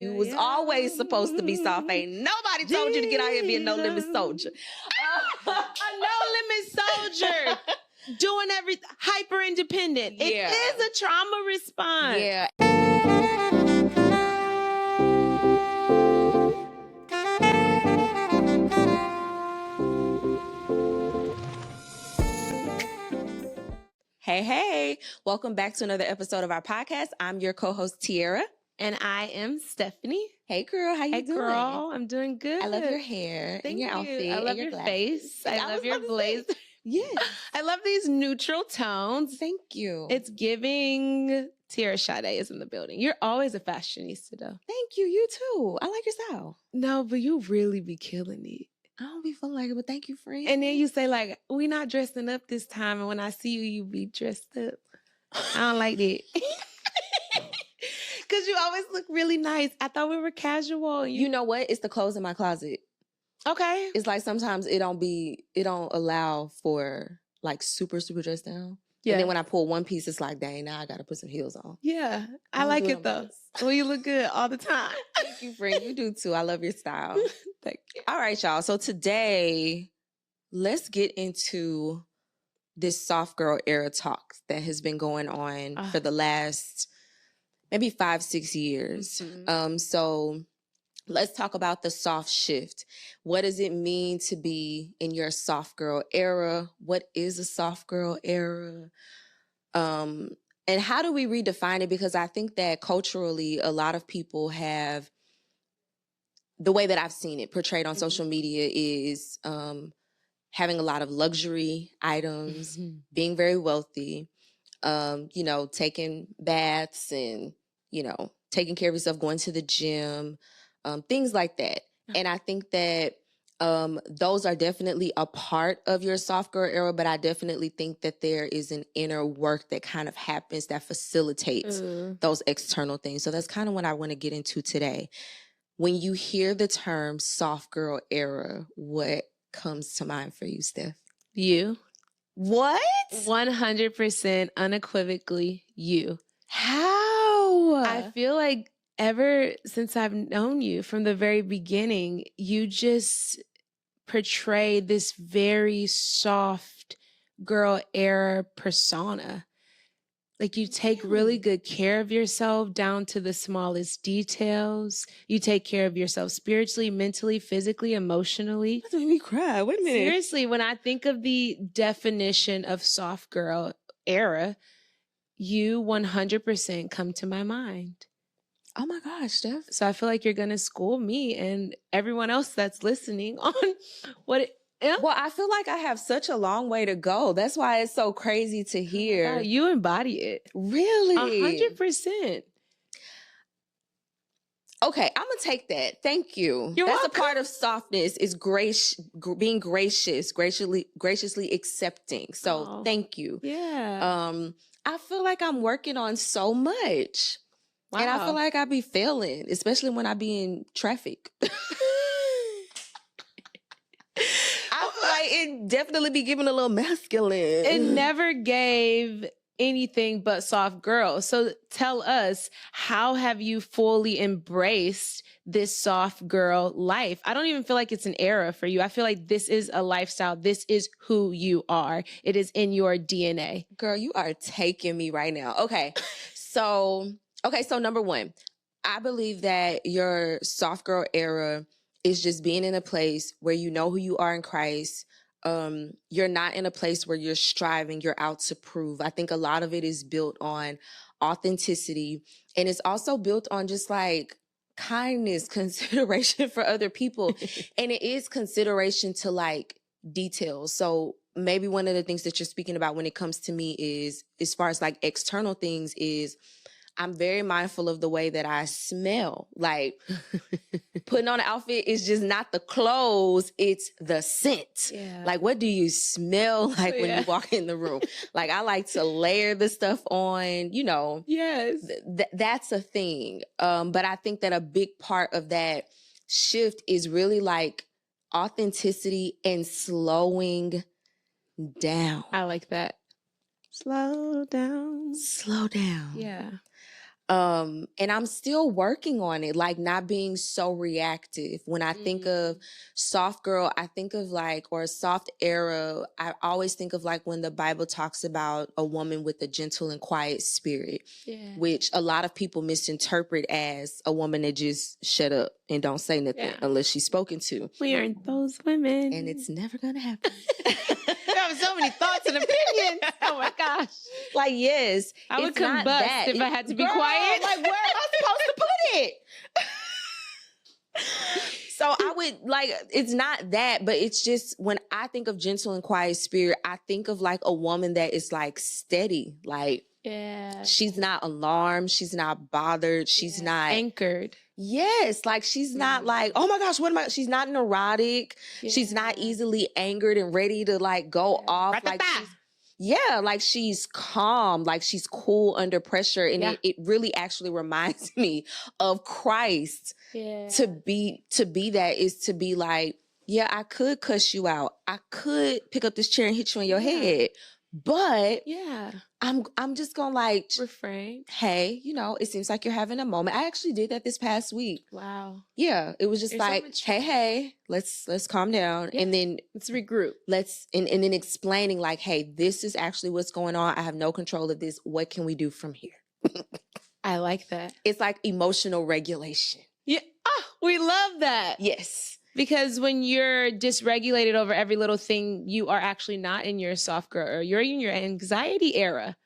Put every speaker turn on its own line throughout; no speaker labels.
You was always supposed to be soft. Ain't nobody told you to get out here and be a no-limit soldier.
A no-limit soldier. Doing everything hyper independent.
Yeah.
It is a trauma response.
Yeah. Hey. Welcome back to another episode of our podcast. I'm your co-host, Tierra.
And I am Stephanie.
Hey, girl. How you doing?
Hey, girl. I'm doing good.
I love your hair and your outfit.
I love
and
your face. I love your blazer.
Yes.
I love these neutral tones.
Thank you.
It's giving. Tierra Sade is in the building. You're always a fashionista, though.
Thank you. You too. I like your style.
No, but you really be killing it.
I don't be feeling like it, but thank you, friend.
And then you say, like, we not dressing up this time. And when I see you, you be dressed up. I don't like that. Because you always look really nice. I thought we were casual.
You know what? It's the clothes in my closet.
Okay.
It's like sometimes it don't allow for like super dressed down. Yeah. And then when I pull one piece, it's like, dang, now I got to put some heels on.
Yeah. I like it though. Well, you look good all the time.
Thank you, friend. You do too. I love your style.
Thank you.
All right, y'all. So today, let's get into this soft girl era talk that has been going on for the last maybe 5-6 years.
Mm-hmm.
So let's talk about the soft shift. What does it mean to be in your soft girl era? What is a soft girl era? And how do we redefine it? Because I think that culturally, a lot of people have, the way that I've seen it portrayed on social media is having a lot of luxury items, being very wealthy, taking baths and, taking care of yourself, going to the gym, things like that. And I think that those are definitely a part of your soft girl era, but I definitely think that there is an inner work that kind of happens that facilitates those external things. So that's kind of what I want to get into today. When you hear the term soft girl era, what comes to mind for you, Steph?
You.
What?
100% unequivocally you.
How?
I feel like ever since I've known you from the very beginning, you just portray this very soft girl era persona. Like you take really good care of yourself down to the smallest details. You take care of yourself spiritually, mentally, physically, emotionally.
That made me cry. Wait a minute.
Seriously, when I think of the definition of soft girl era, you 100% come to my mind.
Oh my gosh, Steph.
So I feel like you're going to school me and everyone else that's listening on what it is.
Well, I feel like I have such a long way to go. That's why it's so crazy to hear.
Oh, you embody it.
Really?
100%.
Okay, I'm going to take that. Thank you.
You're
That's
welcome.
a part of softness is being gracious, graciously accepting. So thank you.
Yeah.
I feel like I'm working on so much. Wow. And I feel like I be failing, especially when I be in traffic. I feel like it definitely be giving a little masculine.
It never gave anything but soft girl. So tell us, how have you fully embraced this soft girl life? I don't even feel like it's an era for you. I feel like this is a lifestyle. This is who you are. It is in your DNA.
Girl, you are taking me right now. Okay. So number one, I believe that your soft girl era is just being in a place where you know who you are in Christ. You're not in a place where you're striving, you're out to prove. I think a lot of it is built on authenticity, and it's also built on just like kindness, consideration for other people. And it is consideration to like details. So maybe one of the things that you're speaking about when it comes to me is, as far as like external things, is I'm very mindful of the way that I smell. Like putting on an outfit is just not the clothes, it's the scent.
Yeah.
Like, what do you smell like when you walk in the room? Like, I like to layer the stuff on,
Yes.
That's a thing. But I think that a big part of that shift is really like authenticity and slowing down.
I like that. Slow down.
Slow down.
Yeah.
And I'm still working on it, like not being so reactive. When I think of soft girl, I think of like, or a soft era, I always think of like when the Bible talks about a woman with a gentle and quiet spirit, which a lot of people misinterpret as a woman that just shut up and don't say nothing unless she's spoken to.
We aren't those women.
And it's never gonna happen.
I have so many thoughts and opinions. Oh my gosh.
Like, yes.
I would combust if I had to be quiet.
Like, where am I supposed to put it? So I would like, it's not that, but it's just when I think of gentle and quiet spirit, I think of like a woman that is like steady. Like, she's not alarmed. She's not bothered. She's not
anchored.
Yes. Like she's not like, oh my gosh, what am I? She's not neurotic. She's not easily angered and ready to like go off. Like like she's calm, like she's cool under pressure. And it really actually reminds me of Christ. To be that is to be like, yeah, I could cuss you out. I could pick up this chair and hit you in your head. But I'm just gonna like
refrain.
Hey, you know, it seems like you're having a moment. I actually did that this past week.
Wow.
Yeah. It was just like, hey, let's calm down. And then
let's regroup.
And then explaining like, hey, this is actually what's going on. I have no control of this. What can we do from here?
I like that.
It's like emotional regulation.
Yeah. Oh, we love that.
Yes.
Because when you're dysregulated over every little thing, you are actually not in your soft girl, or you're in your anxiety era.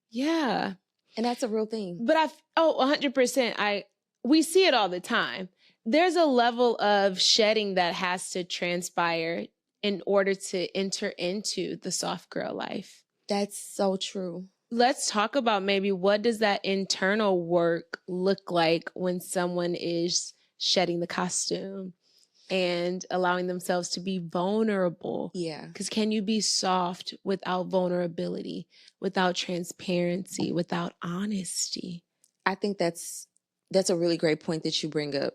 Yeah.
And that's a real thing.
But 100%. We see it all the time. There's a level of shedding that has to transpire in order to enter into the soft girl life.
That's so true.
Let's talk about maybe what does that internal work look like when someone is shedding the costume and allowing themselves to be vulnerable.
Yeah.
Because can you be soft without vulnerability, without transparency, without honesty?
I think that's a really great point that you bring up,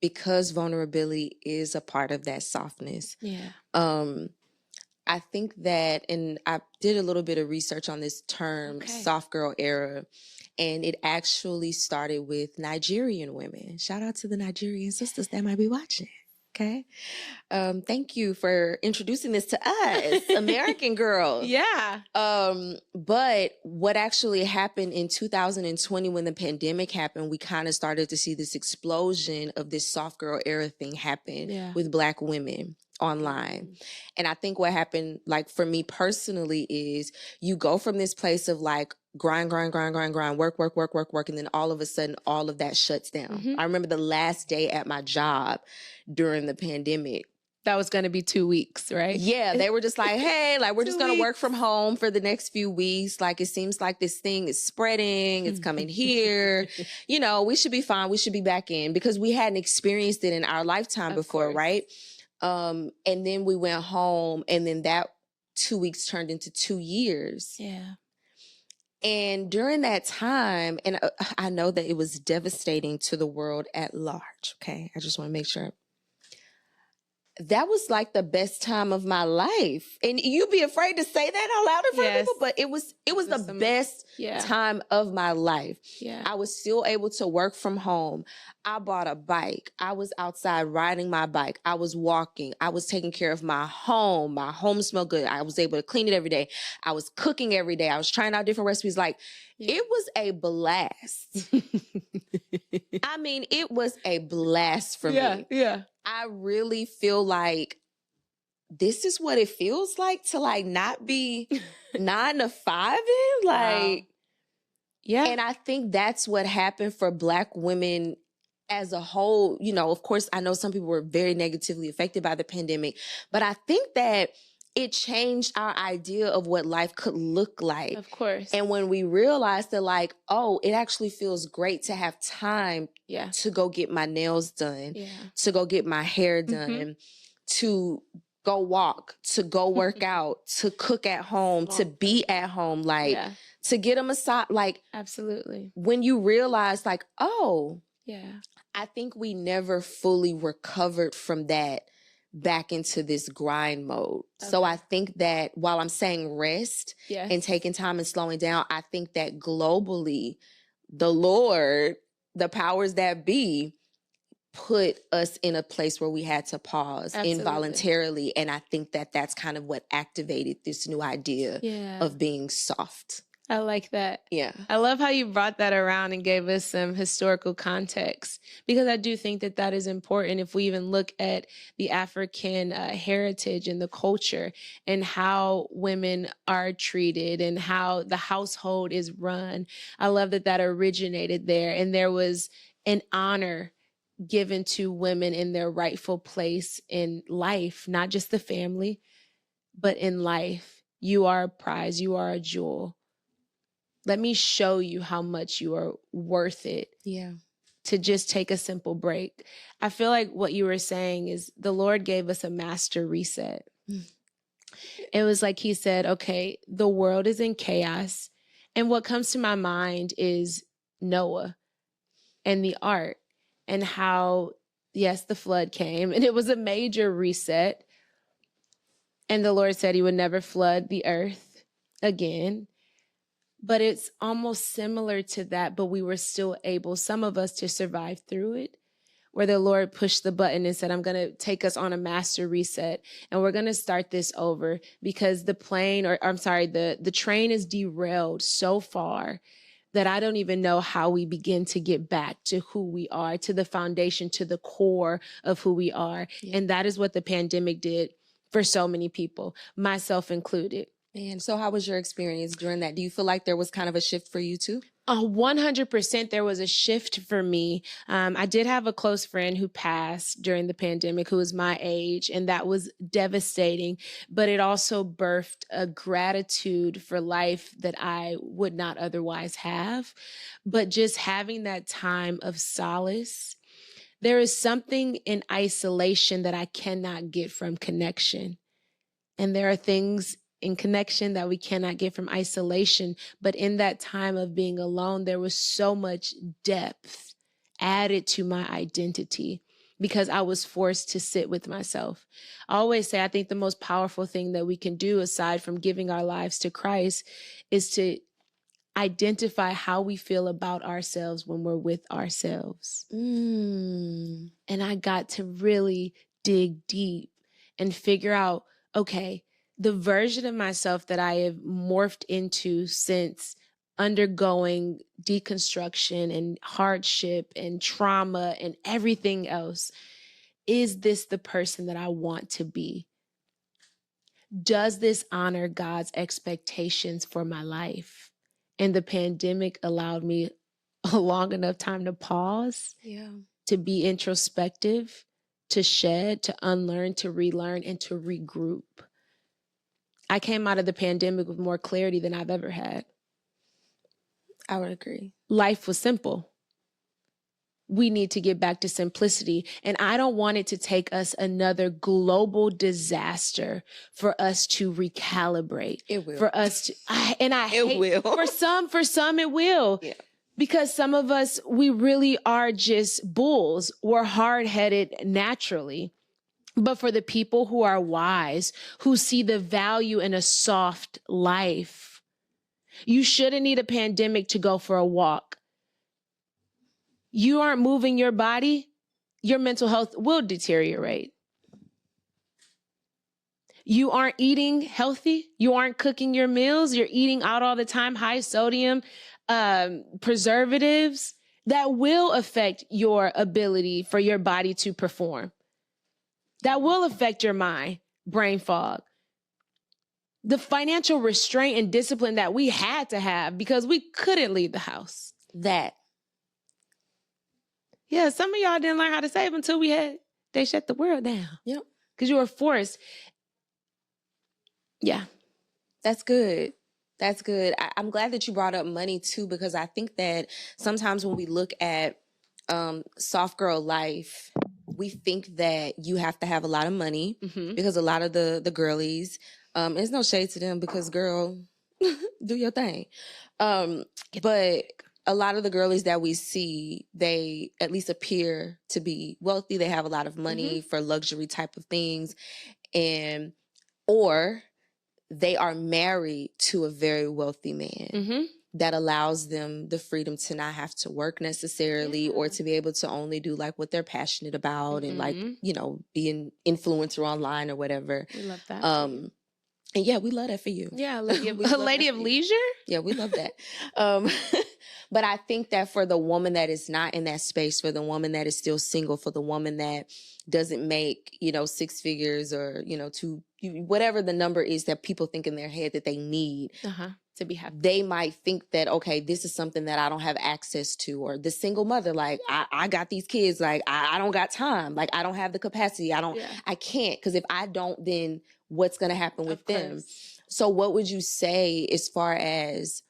because vulnerability is a part of that softness.
Yeah.
I think that, and I did a little bit of research on this term, soft girl era, and it actually started with Nigerian women. Shout out to the Nigerian sisters that might be watching. Okay. Thank you for introducing this to us, American girls.
Yeah.
But what actually happened in 2020 when the pandemic happened, we kind of started to see this explosion of this soft girl era thing happen with Black women online. And I think what happened, like for me personally, is you go from this place of like grind, work. And then all of a sudden, all of that shuts down. I remember the last day at my job during the pandemic.
That was going to be 2 weeks, right?
Yeah. They were just like, hey, like we're just going to work from home for the next few weeks. Like it seems like this thing is spreading. It's coming here. You know, we should be fine. We should be back in, because we hadn't experienced it in our lifetime before, right? And then we went home, and then that 2 weeks turned into 2 years.
Yeah.
And during that time, and I know that it was devastating to the world at large. Okay. I just want to make sure. That was like the best time of my life. And you'd be afraid to say that out loud in front of people, but it was the best time of my life.
Yeah.
I was still able to work from home. I bought a bike. I was outside riding my bike. I was walking. I was taking care of my home. My home smelled good. I was able to clean it every day. I was cooking every day. I was trying out different recipes. Like, it was a blast. I mean, it was a blast for me.
Yeah.
I really feel like this is what it feels like to like not be 9 to 5 in. Like,
yeah.
And I think that's what happened for Black women as a whole. You know, of course, I know some people were very negatively affected by the pandemic, but I think that it changed our idea of what life could look like.
Of course.
And when we realized that like, oh, it actually feels great to have time to go get my nails done, to go get my hair done, to go walk, to go work out, to cook at home, to be at home, like to get a massage. Like,
absolutely.
When you realize like, oh,
yeah,
I think we never fully recovered from that back into this grind mode. Okay. So I think that while I'm saying rest and taking time and slowing down, I think that globally the Lord, the powers that be, put us in a place where we had to pause involuntarily. And I think that that's kind of what activated this new idea of being soft.
I like that.
Yeah.
I love how you brought that around and gave us some historical context, because I do think that that is important. If we even look at the African heritage and the culture and how women are treated and how the household is run, I love that that originated there. And there was an honor given to women in their rightful place in life, not just the family, but in life. You are a prize. You are a jewel. Let me show you how much you are worth it.
Yeah.
To just take a simple break. I feel like what you were saying is the Lord gave us a master reset. It was like he said, okay, the world is in chaos. And what comes to my mind is Noah and the ark and how, yes, the flood came and it was a major reset. And the Lord said he would never flood the earth again. But it's almost similar to that, but we were still able, some of us, to survive through it, where the Lord pushed the button and said, I'm going to take us on a master reset, and we're going to start this over because the train is derailed so far that I don't even know how we begin to get back to who we are, to the foundation, to the core of who we are. Yeah. And that is what the pandemic did for so many people, myself included.
And so how was your experience during that? Do you feel like there was kind of a shift for you too?
100% there was a shift for me. I did have a close friend who passed during the pandemic who was my age, and that was devastating. But it also birthed a gratitude for life that I would not otherwise have. But just having that time of solace, there is something in isolation that I cannot get from connection. And there are things in connection that we cannot get from isolation. But in that time of being alone, there was so much depth added to my identity because I was forced to sit with myself. I always say, I think the most powerful thing that we can do aside from giving our lives to Christ is to identify how we feel about ourselves when we're with ourselves. And I got to really dig deep and figure out, okay, the version of myself that I have morphed into since undergoing deconstruction and hardship and trauma and everything else, is this the person that I want to be? Does this honor God's expectations for my life? And the pandemic allowed me a long enough time to pause, to be introspective, to shed, to unlearn, to relearn, and to regroup. I came out of the pandemic with more clarity than I've ever had.
I would agree.
Life was simple. We need to get back to simplicity. And I don't want it to take us another global disaster for us to recalibrate.
It will.
For us to,
it will.
For some it will.
Yeah.
Because some of us, we really are just bulls. We're hard-headed naturally. But for the people who are wise, who see the value in a soft life, you shouldn't need a pandemic to go for a walk. You aren't moving your body, your mental health will deteriorate. You aren't eating healthy. You aren't cooking your meals. You're eating out all the time, high sodium, preservatives. That will affect your ability for your body to perform. That will affect your mind, brain fog. The financial restraint and discipline that we had to have because we couldn't leave the house. Yeah, some of y'all didn't learn how to save until they shut the world down.
Yep.
Because you were forced. Yeah.
That's good. That's good. I'm glad that you brought up money too, because I think that sometimes when we look at soft girl life, we think that you have to have a lot of money because a lot of the girlies, there's no shade to them because girl, do your thing. But a lot of the girlies that we see, they at least appear to be wealthy. They have a lot of money for luxury type of things, or they are married to a very wealthy man. that allows them the freedom to not have to work necessarily or to be able to only do like what they're passionate about and like, you know, be an influencer online or whatever.
We love that.
And yeah, we love that for you.
Yeah, a lady of leisure.
Yeah, we love that. But I think that for the woman that is not in that space, for the woman that is still single, for the woman that doesn't make, you know, 6 figures or, you know, whatever the number is that people think in their head that they need to be happy, they might think that, okay, this is something that I don't have access to. Or the single mother, like, I got these kids, like, I don't got time. Like, I don't have the capacity. I can't. Because if I don't, then what's going to happen with them? So what would you say as far as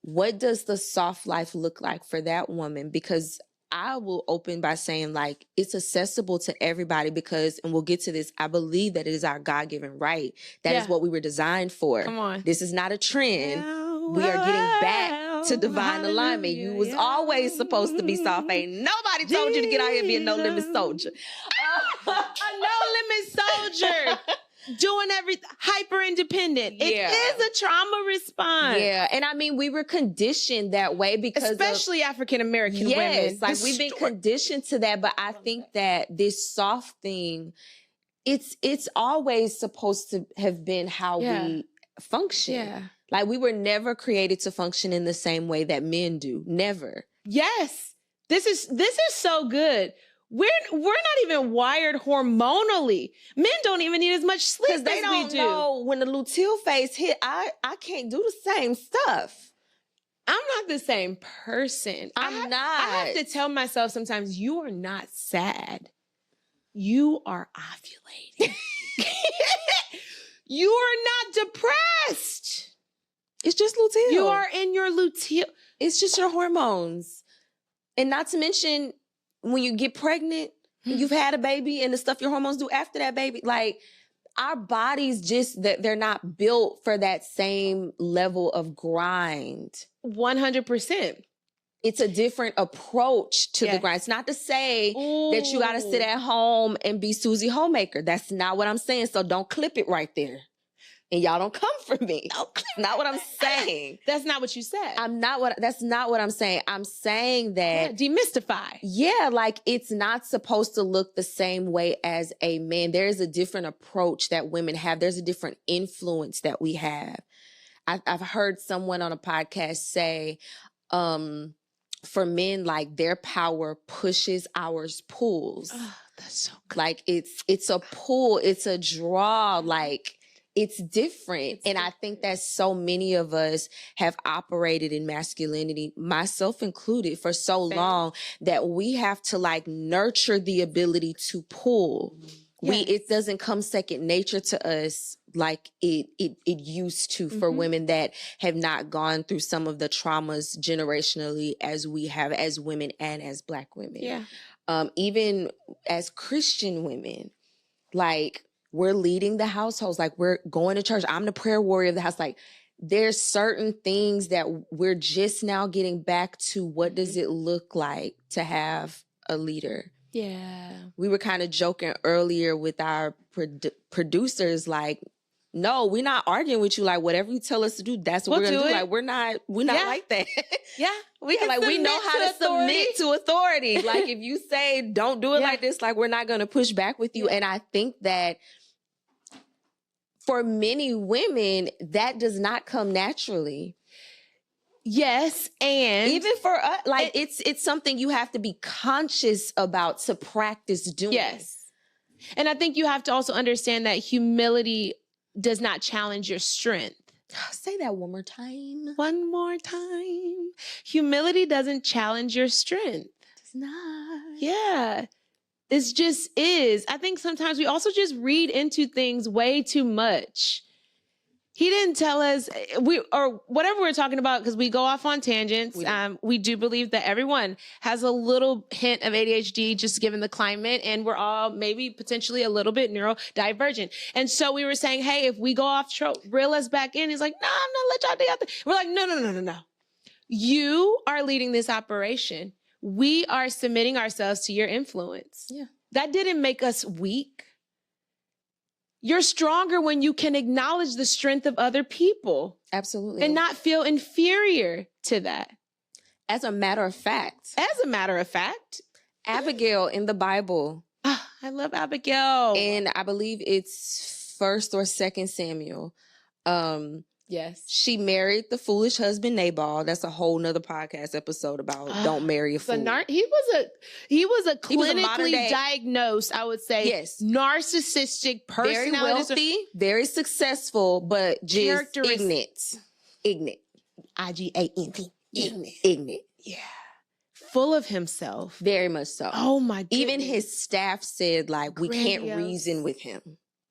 what does the soft life look like for that woman? Because I will open by saying, like, it's accessible to everybody because, and we'll get to this, I believe that it is our God-given right. That is what we were designed for.
Come on.
This is not a trend. We are getting back to divine alignment. You was always supposed to be soft. Ain't nobody told you to get out here being no-limit soldier.
A no-limit soldier. Doing everything, hyper independent. It is a trauma response.
Yeah. And I mean, we were conditioned that way because
especially African-American women.
Like we've been conditioned to that. But I think that this soft thing, it's always supposed to have been how we function. Yeah. Like we were never created to function in the same way that men do. Never.
Yes. This is so good. We're not even wired hormonally. Men don't even need as much sleep as we do.
They don't know when the luteal phase hit, I can't do the same stuff.
I'm not the same person.
I'm not.
I have to tell myself sometimes, you are not sad. You are ovulating. You are not depressed.
It's just luteal.
You are in your luteal.
It's just your hormones. And not to mention, when you get pregnant, you've had a baby and the stuff your hormones do after that baby, like our bodies just, they're not built for that same level of grind.
100%.
It's a different approach to the grind. It's not to say that you got to sit at home and be Susie Homemaker. That's not what I'm saying. So don't clip it right there. And y'all don't come for me. Not what I'm saying.
That's not what you said.
That's not what I'm saying. I'm saying that.
Demystify.
Yeah, like it's not supposed to look the same way as a man. There is a different approach that women have. There's a different influence that we have. I've heard someone on a podcast say, for men, like their power pushes, ours pulls.
Oh, that's so good.
Like it's a pull, it's a draw, like it's different. And I think that so many of us have operated in masculinity, myself included, for so long that we have to like nurture the ability to pull. It doesn't come second nature to us like it used to for women that have not gone through some of the traumas generationally as we have as women and as Black women. Yeah. Even as Christian women, like we're leading the households, like we're going to church. I'm the prayer warrior of the house. Like there's certain things that we're just now getting back to. What does it look like to have a leader?
Yeah.
We were kind of joking earlier with our producers, like, no, we're not arguing with you. Like, whatever you tell us to do, that's what we're going to do. Like, we're not like that.
Yeah. We
know how to submit to authority. Like, if you say, don't do it like this, like, we're not going to push back with you. And I think that for many women, that does not come naturally.
Yes, and
even for us, like it's something you have to be conscious about to practice doing.
Yes. And I think you have to also understand that humility does not challenge your strength.
Say that one more time.
One more time. Humility doesn't challenge your strength.
It's not.
Yeah. It just is. I think sometimes we also just read into things way too much. He didn't tell us, or whatever we're talking about, because we go off on tangents. We do believe that everyone has a little hint of ADHD, just given the climate, and we're all maybe potentially a little bit neurodivergent. And so we were saying, hey, if we go off trope, reel us back in. He's like, no, I'm not let y'all do that. We're like, no. You are leading this operation. We are submitting ourselves to your influence.
Yeah.
That didn't make us weak. You're stronger when you can acknowledge the strength of other people.
Absolutely.
And not feel inferior to that.
As a matter of fact, Abigail in the Bible.
I love Abigail.
And I believe it's 1st or 2nd Samuel.
Yes.
She married the foolish husband Nabal. That's a whole nother podcast episode about don't marry a fool.
He was a clinically diagnosed, I would say,
yes,
narcissistic personality.
Very wealthy, very successful, but just ignorant.
IGANT.
Ignorant.
Yeah. Full of himself.
Very much so.
Oh my goodness.
Even his staff said, like, we can't reason with him.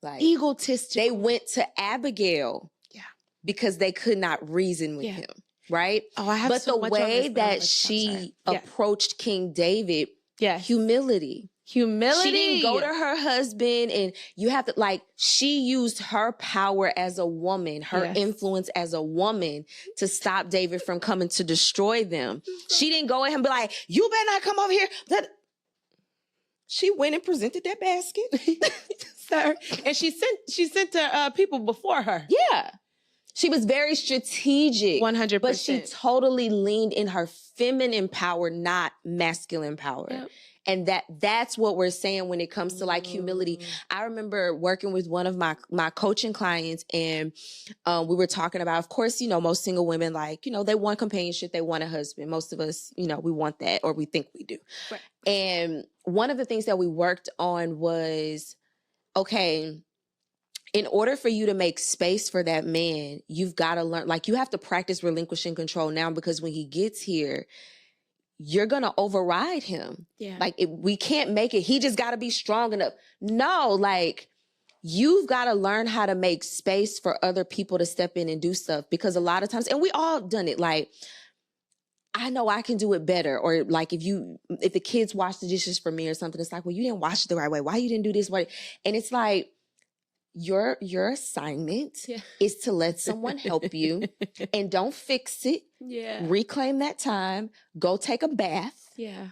Like,
egotistical.
They went to Abigail. Yeah. Because they could not reason with him. Right?
Oh, I have
but
so
the
much
way that she approached King David, humility. She didn't go to her husband, and you have to, like, she used her power as a woman, her influence as a woman to stop David from coming to destroy them. She didn't go at him and be like, you better not come over here. She went and presented that basket.
Sir. And she sent people before her.
Yeah. She was very strategic.
100%.
But she totally leaned in her feminine power, not masculine power. Yep. And that's what we're saying when it comes to like humility. I remember working with one of my coaching clients, and we were talking about, of course, you know, most single women, like, you know, they want companionship, they want a husband. Most of us, you know, we want that, or we think we do. Right. And one of the things that we worked on was, okay, in order for you to make space for that man, you've got to learn, like, you have to practice relinquishing control now, because when he gets here, you're going to override him. Yeah. Like, we can't make it. He just got to be strong enough. No, like, you've got to learn how to make space for other people to step in and do stuff, because a lot of times, and we all done it, like, I know I can do it better. Or like, if the kids wash the dishes for me or something, it's like, well, you didn't wash it the right way. Why you didn't do this? Why? And it's like, your assignment is to let someone help you and don't fix it. Yeah. Reclaim that time. Go take a bath. Yeah.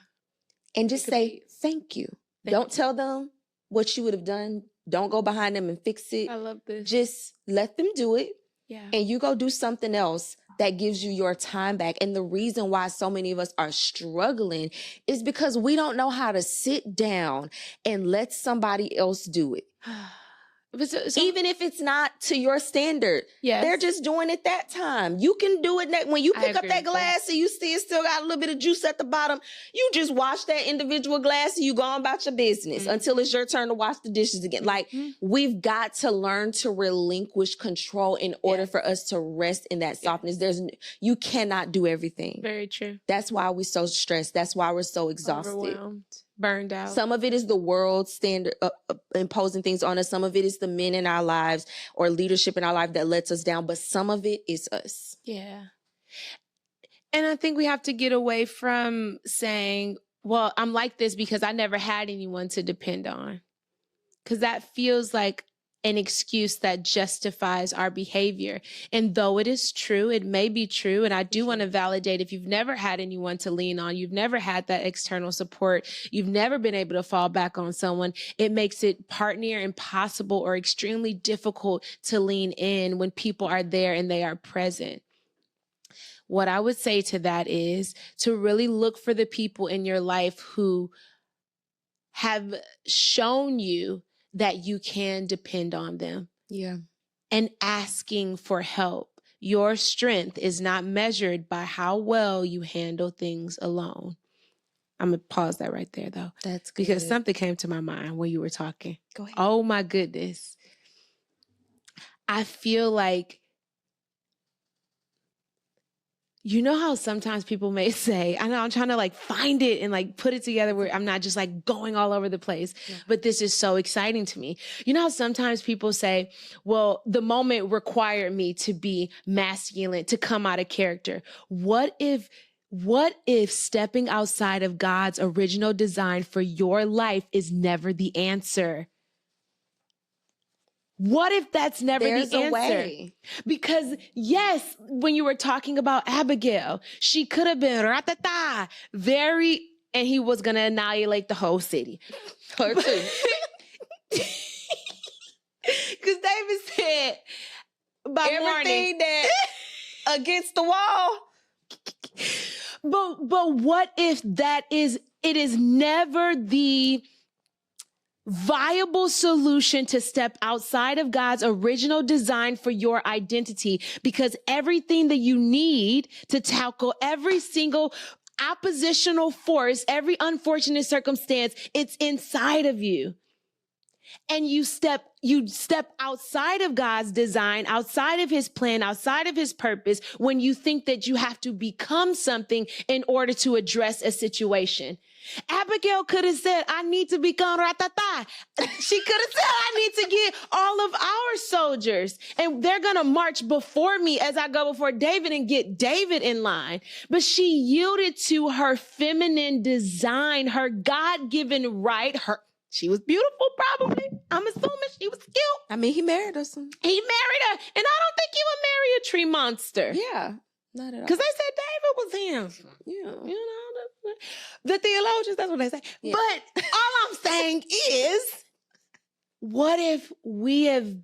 And just say, thank you. Don't tell them what you would have done. Don't go behind them and fix it.
I love this.
Just let them do it. Yeah. And you go do something else that gives you your time back. And the reason why so many of us are struggling is because we don't know how to sit down and let somebody else do it. Even if it's not to your standard, they're just doing it that time. You can do it when you pick up that glass and you see it still got a little bit of juice at the bottom. You just wash that individual glass and you go on about your business until it's your turn to wash the dishes again. Like, we've got to learn to relinquish control in order for us to rest in that softness. You cannot do everything.
Very true.
That's why we're so stressed. That's why we're so exhausted.
Overwhelmed. Burned out.
Some of it is the world standard imposing things on us. Some of it is the men in our lives or leadership in our life that lets us down. But some of it is us.
Yeah. And I think we have to get away from saying, well, I'm like this because I never had anyone to depend on. Because that feels like an excuse that justifies our behavior. And though it is true, it may be true. And I do want to validate, if you've never had anyone to lean on, you've never had that external support, you've never been able to fall back on someone, it makes it part near impossible or extremely difficult to lean in when people are there and they are present. What I would say to that is to really look for the people in your life who have shown you that you can depend on them. Yeah. And asking for help. Your strength is not measured by how well you handle things alone. I'm going to pause that right there, though.
That's good.
Because something came to my mind when you were talking.
Go ahead.
Oh, my goodness. I feel like, you know how sometimes people may say, I know I'm trying to like find it and like put it together where I'm not just like going all over the place, but this is so exciting to me. You know how sometimes people say, well, the moment required me to be masculine, to come out of character. What if stepping outside of God's original design for your life is never the answer? What if that's never the answer?
Way.
Because yes, when you were talking about Abigail, she could have been and he was going to annihilate the whole city.
Her too.
David said by
Everything
morning.
that against the wall.
But what if it is never the viable solution to step outside of God's original design for your identity, because everything that you need to tackle every single oppositional force, every unfortunate circumstance, it's inside of you. And you step outside of God's design, outside of his plan, outside of his purpose, when you think that you have to become something in order to address a situation. Abigail could have said, I need to become ratata. She could have said, I need to get all of our soldiers, and they're going to march before me as I go before David and get David in line. But she yielded to her feminine design, her God-given right. She was beautiful, probably. I'm assuming she was cute.
I mean, he married her.
He married her. And I don't think he would marry a tree monster.
Yeah, not at all.
Because they said David was him.
Yeah.
You know, the theologians, that's what they say.
Yeah.
But all I'm saying is, what if we have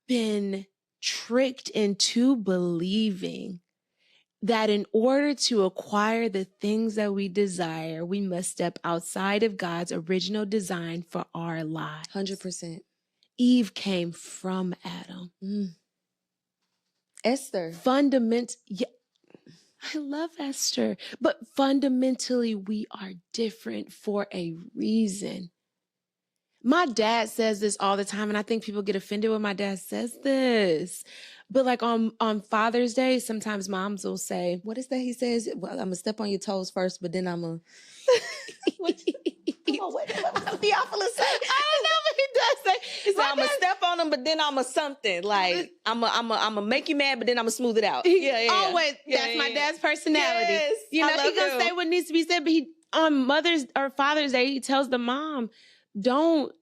been tricked into believing that in order to acquire the things that we desire, we must step outside of God's original design for our lives?
100%.
Eve came from Adam.
Esther.
Yeah, I love Esther. But fundamentally, we are different for a reason. My dad says this all the time, and I think people get offended when my dad says this. But like on Father's Day, sometimes moms will say,
what is that he says? Well, I'm going to step on your toes first, but then I'm going to... Come on, what does Theophilus say?
I don't know what he does say.
He said, I'm going to step on them, but then I'm going to something. Like, I'm going to make you mad, but then I'm going to smooth it out.
Always. That's my dad's personality.
Yes,
you know, he's going to say what needs to be said, but on Mother's or Father's Day, he tells the mom, don't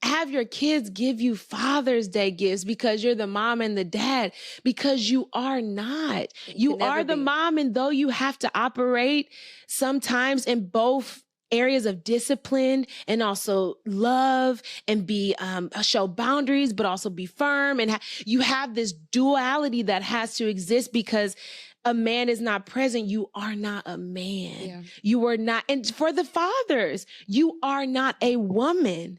have your kids give you Father's Day gifts because you're the mom and the dad, because you are not. You are the mom, and though you have to operate sometimes in both areas of discipline and also love and be show boundaries, but also be firm, and you have this duality that has to exist because a man is not present. You are not a man.
Yeah.
You are not. And for the fathers, you are not a woman.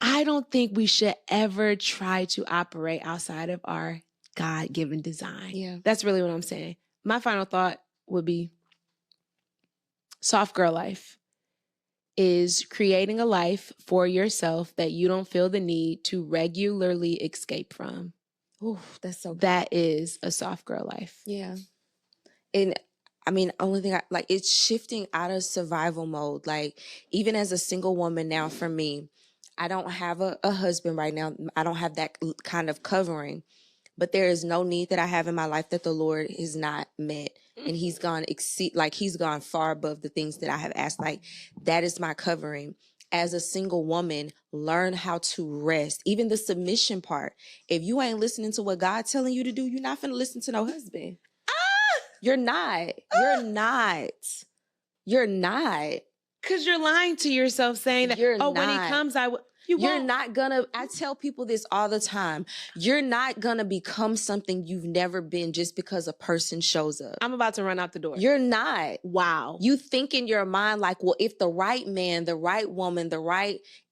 I don't think we should ever try to operate outside of our God-given design.
Yeah.
That's really what I'm saying. My final thought would be soft girl life is creating a life for yourself that you don't feel the need to regularly escape from.
Ooh, that's so good.
That is a soft girl life.
Yeah. And I mean, only thing it's shifting out of survival mode. Like, even as a single woman now, for me, I don't have a husband right now. I don't have that kind of covering, but there is no need that I have in my life that the Lord has not met. And he's gone far above the things that I have asked. Like, that is my covering. As a single woman, learn how to rest. Even the submission part. If you ain't listening to what God's telling you to do, you're not finna listen to no husband. You're not. You're not. You're not.
Because you're lying to yourself saying that, when he comes,
You're not gonna, I tell people this all the time. You're not gonna become something you've never been just because a person shows up.
I'm about to run out the door.
You're not.
Wow.
You think in your mind like, well, if the right man, the right woman,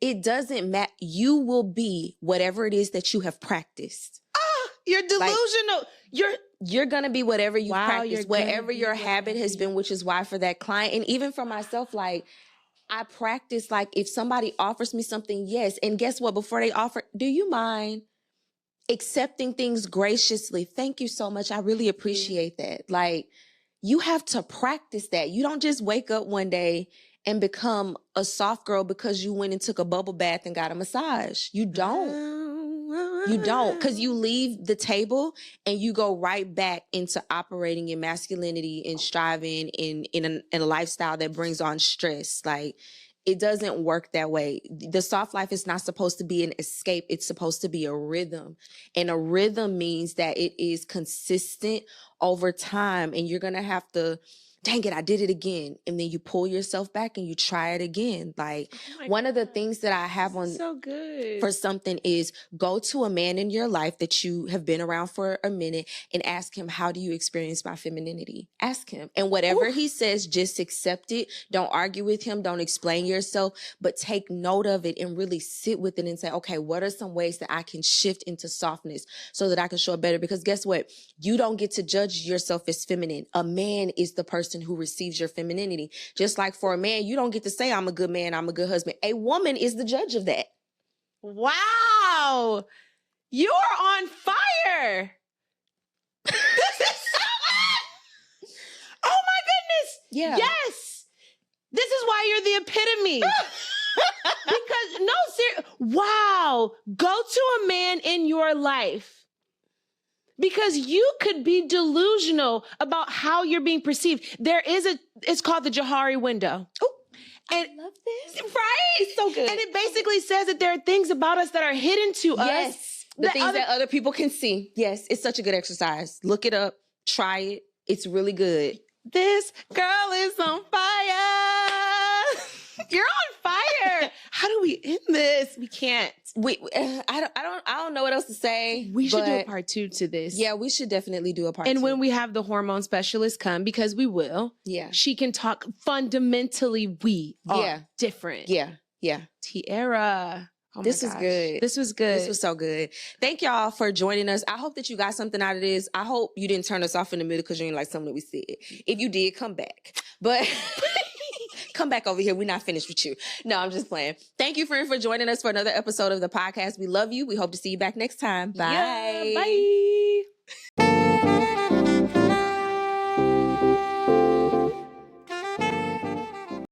it doesn't matter. You will be whatever it is that you have practiced.
You're delusional.
You're going to be whatever you practice, wherever your habit has been, which is why for that client, and even for myself, like, I practice, like, if somebody offers me something, yes. And guess what? Before they offer, do you mind accepting things graciously? Thank you so much. I really appreciate that. Like, you have to practice that. You don't just wake up one day and become a soft girl because you went and took a bubble bath and got a massage. You don't. You don't, because you leave the table and you go right back into operating in masculinity and striving in a lifestyle that brings on stress. Like, it doesn't work that way. The soft life is not supposed to be an escape. It's supposed to be a rhythm. And a rhythm means that it is consistent over time. And you're going to have to dang it, I did it again. And then you pull yourself back and you try it again. Like
Oh
one of the things that I have on
so good
for something is go to a man in your life that you have been around for a minute and ask him, how do you experience my femininity? Ask him. And whatever he says, just accept it. Don't argue with him. Don't explain yourself, but take note of it and really sit with it and say, okay, what are some ways that I can shift into softness so that I can show up better? Because guess what? You don't get to judge yourself as feminine. A man is the person who receives your femininity. Just like for a man, you don't get to say, I'm a good man, I'm a good husband. A woman is the judge of that.
Wow. You are on fire. This is so good. Oh my goodness.
Yeah.
Yes. This is why you're the epitome. Because, no, seriously. Wow. Go to a man in your life. Because you could be delusional about how you're being perceived. It's called the Johari window.
Oh,
and
I love this.
Right?
It's so good.
And it basically says that there are things about us that are hidden to us.
Yes. The things that other people can see. Yes. It's such a good exercise. Look it up. Try it. It's really good.
This girl is on fire. You're on fire. How do we end this? We can't.
I don't know what else to say.
We should do a part 2 to this.
Yeah, we should definitely do a part 2.
And when we have the hormone specialist come, because we will, she can talk fundamentally. We are different.
Yeah.
Tierra. Oh
this was good.
This was good.
This was so good. Thank y'all for joining us. I hope that you got something out of this. I hope you didn't turn us off in the middle because you didn't like something that we said. If you did, come back. But come back over here. We're not finished with you. No, I'm just playing. Thank you, friend, for joining us for another episode of the podcast. We love you. We hope to see you back next time. Bye.
Yeah, bye.